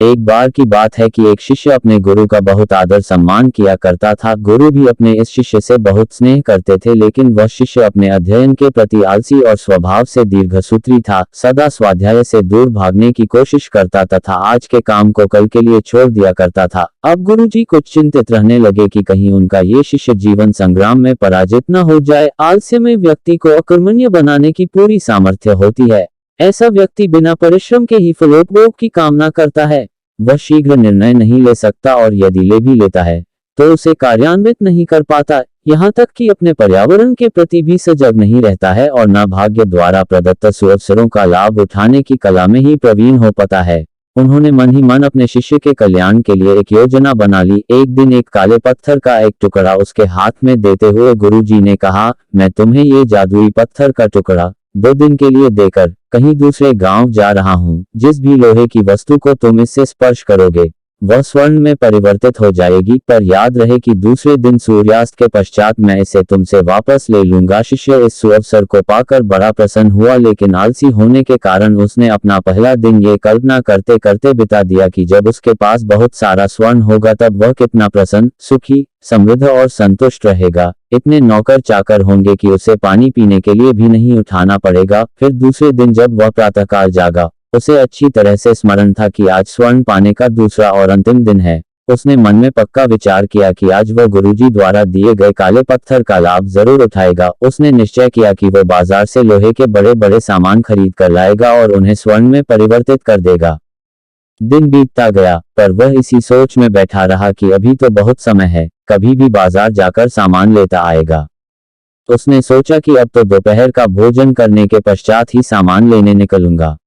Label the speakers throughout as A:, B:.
A: एक बार की बात है कि एक शिष्य अपने गुरु का बहुत आदर सम्मान किया करता था। गुरु भी अपने इस शिष्य से बहुत स्नेह करते थे, लेकिन वह शिष्य अपने अध्ययन के प्रति आलसी और स्वभाव से दीर्घसूत्री था। सदा स्वाध्याय से दूर भागने की कोशिश करता तथा आज के काम को कल के लिए छोड़ दिया करता था। अब गुरुजी कुछ चिंतित रहने लगे कि कहीं उनका ये शिष्य जीवन संग्राम में पराजित न हो जाए। आलस्य में व्यक्ति को अकर्मण्य बनाने की पूरी सामर्थ्य होती है। ऐसा व्यक्ति बिना परिश्रम के ही फलोपभोग की कामना करता है। वह शीघ्र निर्णय नहीं ले सकता और यदि ले भी लेता है तो उसे कार्यान्वित नहीं कर पाता। यहाँ तक कि अपने पर्यावरण के प्रति भी सजग नहीं रहता है और न भाग्य द्वारा प्रदत्त सुअवसरों का लाभ उठाने की कला में ही प्रवीण हो पाता है। उन्होंने मन ही मन अपने शिष्य के कल्याण के लिए एक योजना बना ली। एक दिन एक काले पत्थर का एक टुकड़ा उसके हाथ में देते हुए गुरुजी ने कहा, मैं तुम्हें ये जादुई पत्थर का टुकड़ा 2 दिन के लिए देकर कहीं दूसरे गांव जा रहा हूं। जिस भी लोहे की वस्तु को तुम इससे स्पर्श करोगे वह स्वर्ण में परिवर्तित हो जाएगी, पर याद रहे कि दूसरे दिन सूर्यास्त के पश्चात मैं इसे तुमसे वापस ले लूंगा। शिष्य इस सुअवसर को पाकर बड़ा प्रसन्न हुआ, लेकिन आलसी होने के कारण उसने अपना पहला दिन ये कल्पना करते करते बिता दिया कि जब उसके पास बहुत सारा स्वर्ण होगा तब वह कितना प्रसन्न, सुखी, समृद्ध और संतुष्ट रहेगा। इतने नौकर चाकर होंगे कि उसे पानी पीने के लिए भी नहीं उठाना पड़ेगा। फिर दूसरे दिन जब वह प्रातःकाल जागा, उसे अच्छी तरह से स्मरण था कि आज स्वर्ण पाने का दूसरा और अंतिम दिन है। उसने मन में पक्का विचार किया कि आज वह गुरुजी द्वारा दिए गए काले पत्थर का लाभ जरूर उठाएगा। उसने निश्चय किया कि वह बाजार से लोहे के बड़े बड़े सामान खरीद कर लाएगा और उन्हें स्वर्ण में परिवर्तित कर देगा। दिन बीतता गया, पर वह इसी सोच में बैठा रहा कि अभी तो बहुत समय है, कभी भी बाजार जाकर सामान लेता आएगा। उसने सोचा कि अब तो दोपहर का भोजन करने के पश्चात ही सामान लेने निकलूंगा।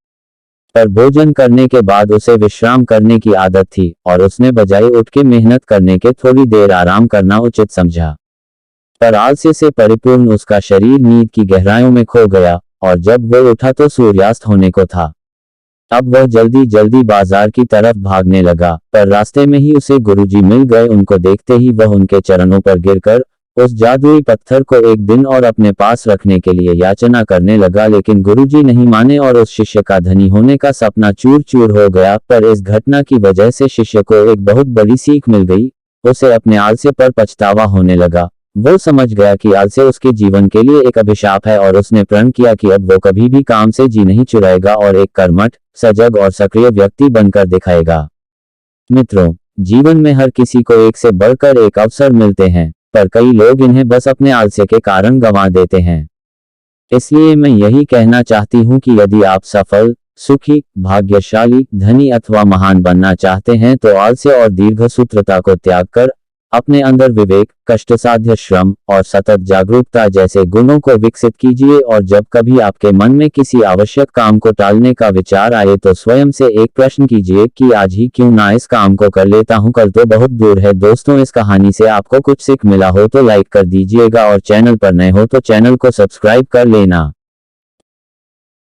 A: पर भोजन करने के बाद उसे विश्राम करने की आदत थी और उसने बजाय उठ के मेहनत करने के थोड़ी देर आराम करना उचित समझा। पर आलस्य से परिपूर्ण उसका शरीर नींद की गहराइयों में खो गया और जब वह उठा तो सूर्यास्त होने को था। अब वह जल्दी जल्दी बाजार की तरफ भागने लगा, पर रास्ते में ही उसे गुरुजी मिल गए। उनको देखते ही वह उनके चरणों पर गिरकर उस जादुई पत्थर को एक दिन और अपने पास रखने के लिए याचना करने लगा, लेकिन गुरुजी नहीं माने और उस शिष्य का धनी होने का सपना चूर चूर हो गया। पर इस घटना की वजह से शिष्य को एक बहुत बड़ी सीख मिल गई। उसे अपने आलस्य पर पछतावा होने लगा। वो समझ गया कि आलस्य उसके जीवन के लिए एक अभिशाप है और उसने प्रण किया कि अब वो कभी भी काम से जी नहीं चुराएगा और एक कर्मठ, सजग और सक्रिय व्यक्ति बनकर दिखाएगा। मित्रों, जीवन में हर किसी को एक से बढ़कर एक अवसर मिलते हैं, पर कई लोग इन्हें बस अपने आलस्य के कारण गंवा देते हैं। इसलिए मैं यही कहना चाहती हूँ कि यदि आप सफल, सुखी, भाग्यशाली, धनी अथवा महान बनना चाहते हैं तो आलस्य और दीर्घसूत्रता को त्याग कर अपने अंदर विवेक, कष्टसाध्य श्रम और सतत जागरूकता जैसे गुणों को विकसित कीजिए। और जब कभी आपके मन में किसी आवश्यक काम को टालने का विचार आए तो स्वयं से एक प्रश्न कीजिए कि आज ही क्यों ना इस काम को कर लेता हूं, कल तो बहुत दूर है। दोस्तों, इस कहानी से आपको कुछ सीख मिला हो तो लाइक कर दीजिएगा और चैनल पर नए हो तो चैनल को सब्सक्राइब कर लेना।